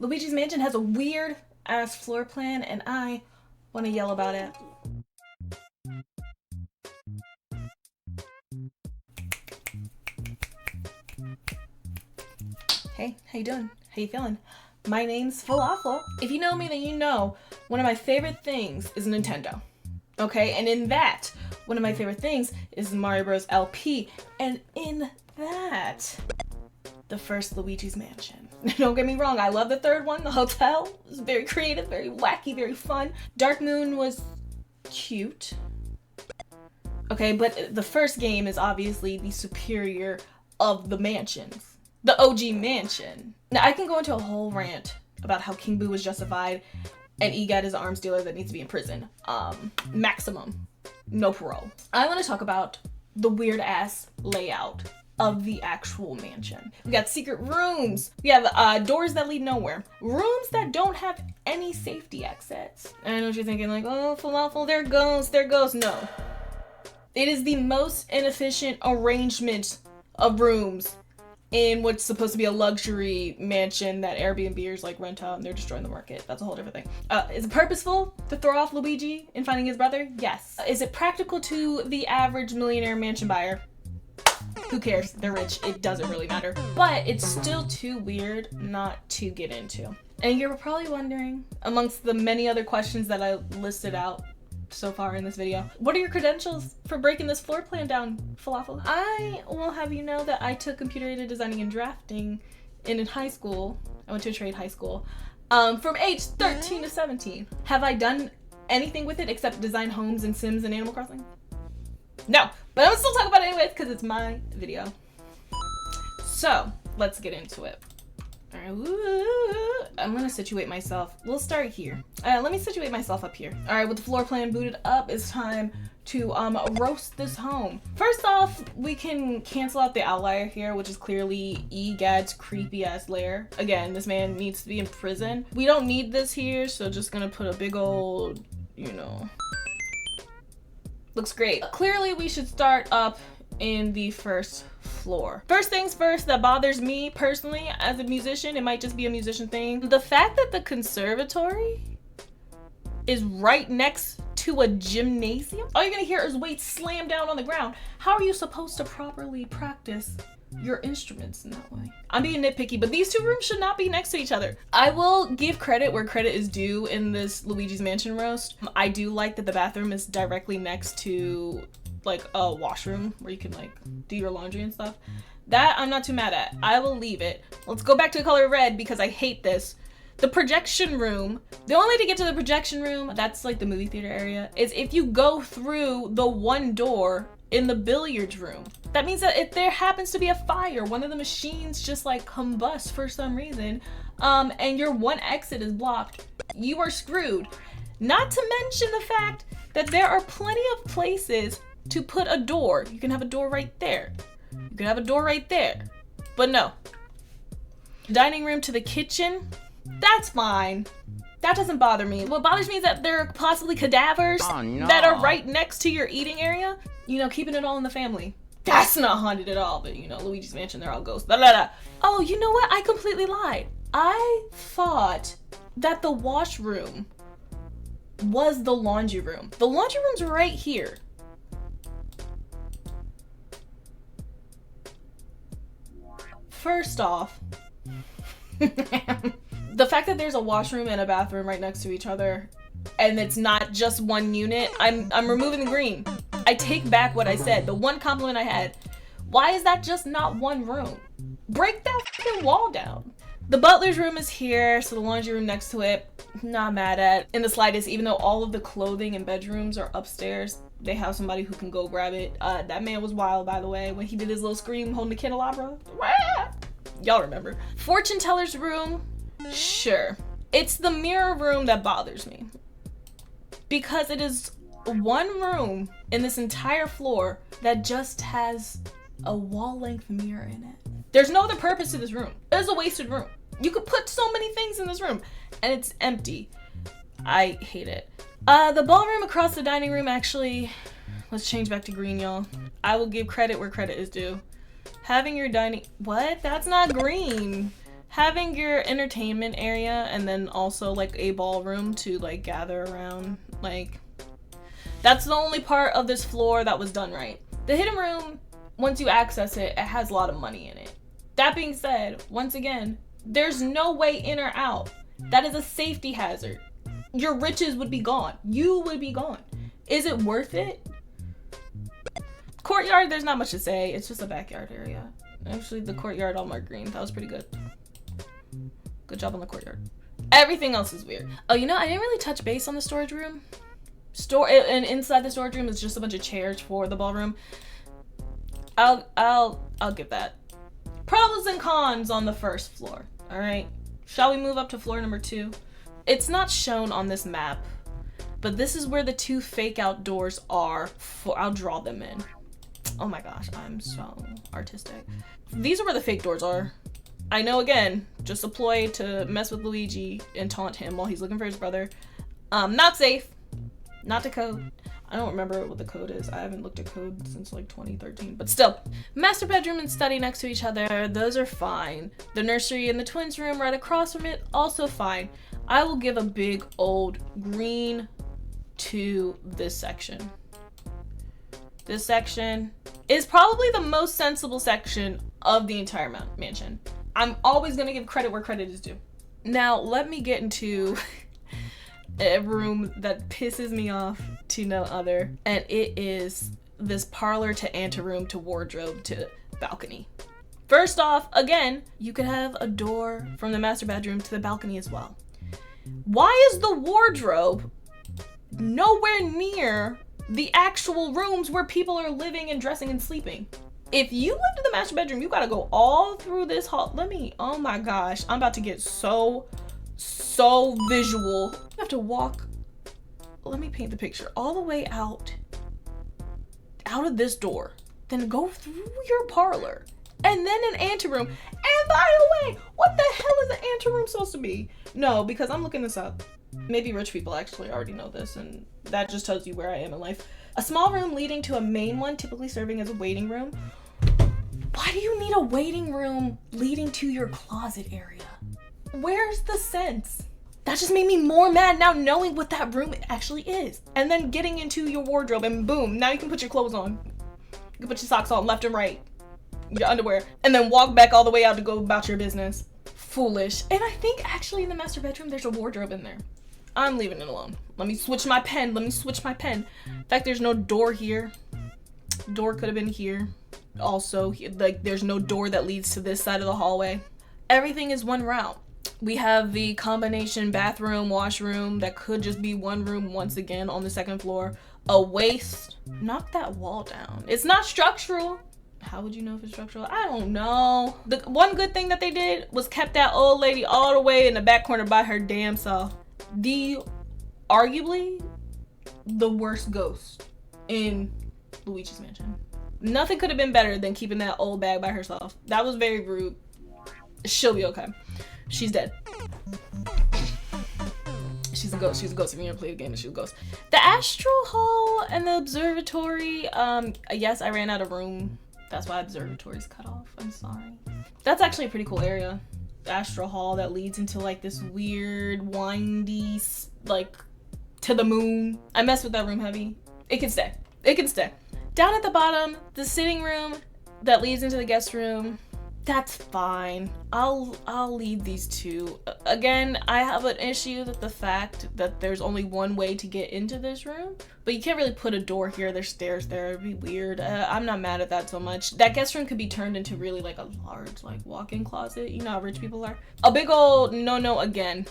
Luigi's Mansion has a weird ass floor plan and I want to yell about it. Hey, how you doing? How you feeling? My name's Phalafel. If you know me, then you know one of my favorite things is Nintendo. Okay, and in that, one of my favorite things is Mario Bros. LP. And in that, the first Luigi's Mansion. Don't get me wrong, I love the third one, the hotel. It was very creative, very wacky, very fun. Dark Moon was cute. Okay, but the first game is obviously the superior of the mansions. The OG mansion. Now, I can go into a whole rant about how King Boo was justified and EGAD is an arms dealer that needs to be in prison. Maximum. No parole. I want to talk about the weird ass layout of the actual mansion. We got secret rooms. We have doors that lead nowhere. Rooms that don't have any safety exits. I know what you're thinking, like, oh, Falafel, there goes. No. It is the most inefficient arrangement of rooms in what's supposed to be a luxury mansion that Airbnbers like rent out and they're destroying the market. That's a whole different thing. Is it purposeful to throw off Luigi in finding his brother? Yes. Is it practical to the average millionaire mansion buyer? Who cares? They're rich. It doesn't really matter. But it's still too weird not to get into. And you're probably wondering, amongst the many other questions that I listed out so far in this video, what are your credentials for breaking this floor plan down, Falafel? I will have you know that I took computer-aided designing and drafting in high school. I went to a trade high school from age 13 to 17. Have I done anything with it except design homes and Sims and Animal Crossing? No, but I'm still talking about it anyways because it's my video. So let's get into it. All right, I'm gonna situate myself. We'll start here. Let me situate myself up here. All right, with the floor plan booted up, it's time to roast this home. First off, we can cancel out the outlier here, which is clearly EGAD's creepy ass lair. Again, this man needs to be in prison. We don't need this here, so just gonna put a big old, you know, looks great. Clearly, we should start up in the first floor. First things first, that bothers me personally as a musician, it might just be a musician thing. The fact that the conservatory is right next to a gymnasium. All you're gonna hear is weights slam down on the ground. How are you supposed to properly practice your instruments in that way? I'm being nitpicky, but these two rooms should not be next to each other. I will give credit where credit is due in this Luigi's Mansion roast. I do like that the bathroom is directly next to like a washroom where you can like do your laundry and stuff. That I'm not too mad at. I will leave it. Let's go back to the color red because I hate this. The projection room, the only way to get to the projection room, that's like the movie theater area, is if you go through the one door in the billiards room. That means that if there happens to be a fire, one of the machines just like combust for some reason, and your one exit is blocked, you are screwed. Not to mention the fact that there are plenty of places to put a door. You can have a door right there. You can have a door right there. But no. Dining room to the kitchen, that's fine. That doesn't bother me. What bothers me is that there are possibly cadavers that are right next to your eating area. You know, keeping it all in the family. That's not haunted at all, but you know, Luigi's Mansion, they're all ghosts. Blah, blah, blah. Oh, you know what? I completely lied. I thought that the washroom was the laundry room. The laundry room's right here. First off, the fact that there's a washroom and a bathroom right next to each other and it's not just one unit, I'm removing the green. I take back what I said. The one compliment I had. Why is that just not one room? Break that fucking wall down. The butler's room is here, so the laundry room next to it, not mad at in the slightest, even though all of the clothing and bedrooms are upstairs. They have somebody who can go grab it. That man was wild, by the way, when he did his little scream holding the candelabra. Y'all remember. Fortune teller's room, sure. It's the mirror room that bothers me. Because it is one room in this entire floor that just has a wall-length mirror in it. There's no other purpose to this room. It's a wasted room. You could put so many things in this room, and it's empty. I hate it. The ballroom across the dining room, actually, let's change back to green, y'all. I will give credit where credit is due. Having your dining, what? That's not green. having your entertainment area and then also like a ballroom to like gather around, like that's the only part of this floor that was done right. The hidden room, once you access it, it has a lot of money in it. That being said, once again, there's no way in or out. That is a safety hazard. Your riches would be gone. You would be gone. Is it worth it? Courtyard, there's not much to say. It's just a backyard area. Actually, the courtyard all marked green. That was pretty good. Good job on the courtyard. Everything else is weird. Oh, you know, I didn't really touch base on the storage room. And inside the storage room is just a bunch of chairs for the ballroom. I'll give that. Pros and cons on the first floor. All right. Shall we move up to floor number 2? It's not shown on this map, but this is where the 2 fake outdoors are. I'll draw them in. Oh my gosh, I'm so artistic. These are where the fake doors are. I know, again, just a ploy to mess with Luigi and taunt him while he's looking for his brother. Not safe. Not to code. I don't remember what the code is. I haven't looked at code since like 2013, but still. Master bedroom and study next to each other, those are fine. The nursery and the twins room right across from it, also fine. I will give a big old green to this section. This section is probably the most sensible section of the entire mansion. I'm always gonna give credit where credit is due. Now, let me get into a room that pisses me off to no other, and it is this parlor to anteroom to wardrobe to balcony. First off, again, you could have a door from the master bedroom to the balcony as well. Why is the wardrobe nowhere near the actual rooms where people are living and dressing and sleeping? If you live in the master bedroom, you gotta go all through this hall. Oh my gosh, I'm about to get so visual. You have to walk, let me paint the picture, all the way out of this door, then go through your parlor, and then an anteroom. And by the way, what the hell is an anteroom supposed to be? No, because I'm looking this up. Maybe rich people actually already know this, and that just tells you where I am in life. A small room leading to a main one, typically serving as a waiting room. Why do you need a waiting room leading to your closet area? Where's the sense? That just made me more mad now knowing what that room actually is. And then getting into your wardrobe and boom, now you can put your clothes on. You can put your socks on left and right, your underwear, and then walk back all the way out to go about your business. Foolish. And I think actually in the master bedroom, there's a wardrobe in there. I'm leaving it alone. Let me switch my pen. In fact, there's no door here. Door could have been here. Also, like there's no door that leads to this side of the hallway. Everything is one route. We have the combination bathroom, washroom that could just be one room once again on the second floor. A waste. Knock that wall down. It's not structural. How would you know if it's structural? I don't know. The one good thing that they did was kept that old lady all the way in the back corner by her damn self. Arguably the worst ghost in Luigi's mansion. Nothing could have been better than keeping that old bag by herself. That was very rude. She'll be okay. She's dead. She's a ghost. If you never played the game, she's a ghost. The astral hall and the observatory. Yes, I ran out of room. That's why observatory's cut off. I'm sorry. That's actually a pretty cool area. The astral hall that leads into like this weird, windy, like to the moon. I messed with that room heavy. It can stay. Down at the bottom, the sitting room that leads into the guest room. That's fine. I'll leave these two. Again, I have an issue with the fact that there's only one way to get into this room, but you can't really put a door here. There's stairs there. It'd be weird. I'm not mad at that so much. That guest room could be turned into really like a large like walk-in closet. You know how rich people are. A big old no again.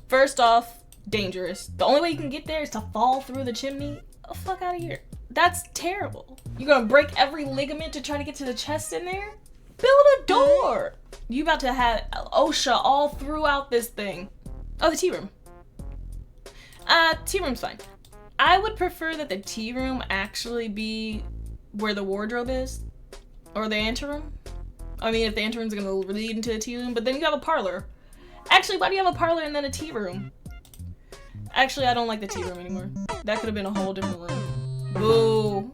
First off, dangerous. The only way you can get there is to fall through the chimney. Oh, fuck out of here. That's terrible. You're gonna break every ligament to try to get to the chest in there? Build a door. You about to have OSHA all throughout this thing. Oh, the tea room. Tea room's fine. I would prefer that the tea room actually be where the wardrobe is, or the anteroom. I mean, if the anteroom's gonna lead into the tea room, but then you have a parlor. Actually, why do you have a parlor and then a tea room? Actually, I don't like the tea room anymore. That could have been a whole different room. Boo.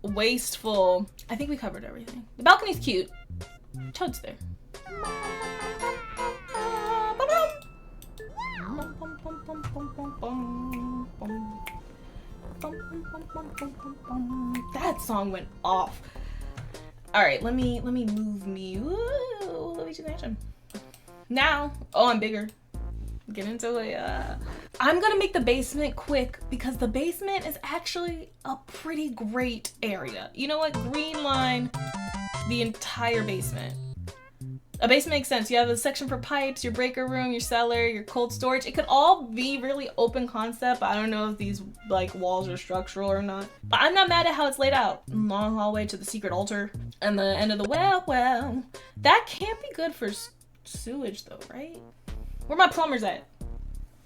Wasteful. I think we covered everything. The balcony's cute. Toad's there. That song went off. All right, let me move me. Woo, Luigi Mansion. Now, oh, I'm bigger. Get into it. I'm gonna make the basement quick because the basement is actually a pretty great area. You know what? Green line the entire basement. A basement makes sense. You have a section for pipes, your breaker room, your cellar, your cold storage. It could all be really open concept. I don't know if these like walls are structural or not. But I'm not mad at how it's laid out. Long hallway to the secret altar. And the end of the well. That can't be good for sewage though, right? Where my plumbers at?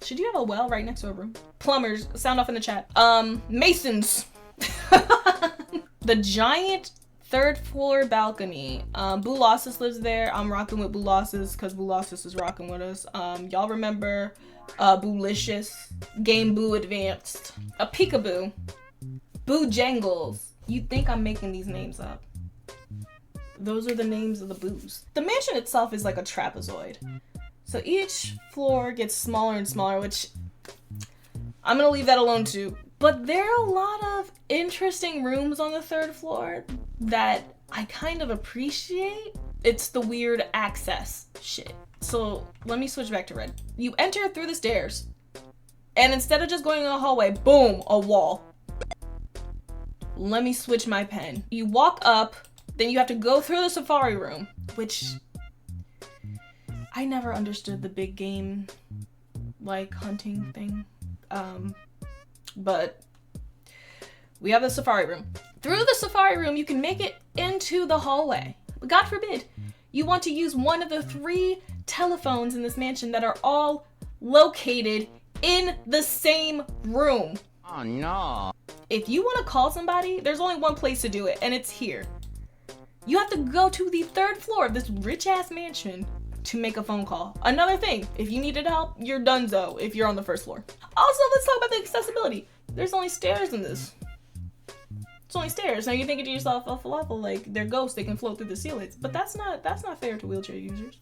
Should you have a well right next to a room? Plumbers, sound off in the chat. Masons. The giant 3rd floor balcony. Boolossus lives there. I'm rocking with Boolossus because Boolossus is rocking with us. Y'all remember Boolicious, Game Boo Advanced, a Peekaboo, Boo Jangles. You'd think I'm making these names up. Those are the names of the boos. The mansion itself is like a trapezoid. So each floor gets smaller and smaller, which I'm gonna leave that alone too. But there are a lot of interesting rooms on the 3rd floor that I kind of appreciate. It's the weird access shit. So let me switch back to red. You enter through the stairs, and instead of just going in the hallway, boom, a wall. Let me switch my pen. You walk up, then you have to go through the safari room, which I never understood the big game, like, hunting thing. But we have the safari room. Through the safari room, you can make it into the hallway. But God forbid, you want to use one of the 3 telephones in this mansion that are all located in the same room. Oh no. If you want to call somebody, there's only one place to do it, and it's here. You have to go to the 3rd floor of this rich-ass mansion to make a phone call. Another thing, if you needed help, you're donezo if you're on the 1st floor. Also, let's talk about the accessibility. There's only stairs in this. It's only stairs. Now you're thinking to yourself, oh, Phalafel, like, they're ghosts, they can float through the ceilings. But that's not fair to wheelchair users.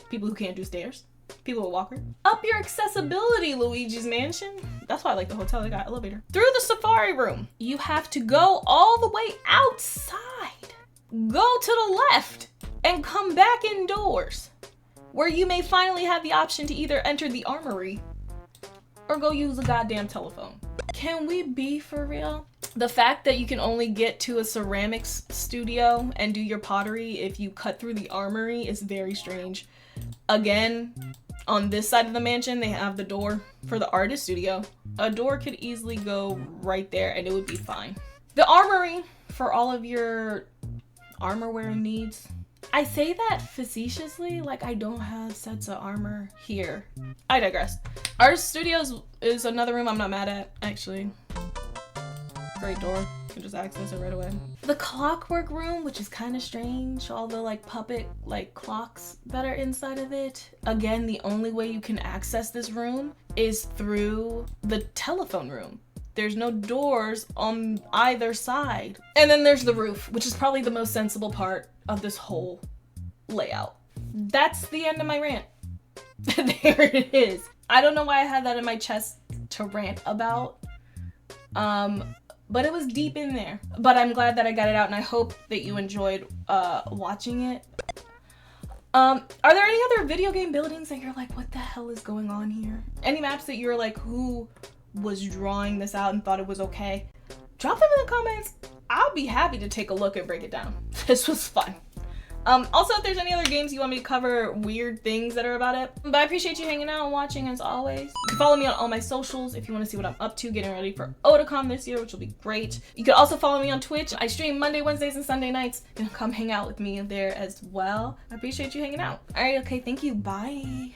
People who can't do stairs. People with walker. Up your accessibility, Luigi's Mansion. That's why I like the hotel, they got elevator. Through the safari room, you have to go all the way outside. Go to the left and come back indoors, where you may finally have the option to either enter the armory or go use a goddamn telephone. Can we be for real? The fact that you can only get to a ceramics studio and do your pottery if you cut through the armory is very strange. Again, on this side of the mansion, they have the door for the artist studio. A door could easily go right there and it would be fine. The armory for all of your armor wearing needs. I say that facetiously, like I don't have sets of armor here. I digress. Artist Studios is another room I'm not mad at, actually. Great door. You can just access it right away. The clockwork room, which is kind of strange. All the like puppet like clocks that are inside of it. Again, the only way you can access this room is through the telephone room. There's no doors on either side. And then there's the roof, which is probably the most sensible part of this whole layout. That's the end of my rant. There it is. I don't know why I had that in my chest to rant about. But it was deep in there. But I'm glad that I got it out and I hope that you enjoyed watching it. Are there any other video game buildings that you're like, what the hell is going on here? Any maps that you're like, who was drawing this out and thought it was okay? Drop them in the comments. I'll be happy to take a look and break it down. This was fun. Also, if there's any other games you want me to cover, weird things that are about it. But I appreciate you hanging out and watching as always. You can follow me on all my socials if you want to see what I'm up to, getting ready for Otakon this year, which will be great. You can also follow me on Twitch. I stream Monday, Wednesdays, and Sunday nights. You can come hang out with me there as well. I appreciate you hanging out. All right, okay, thank you. Bye.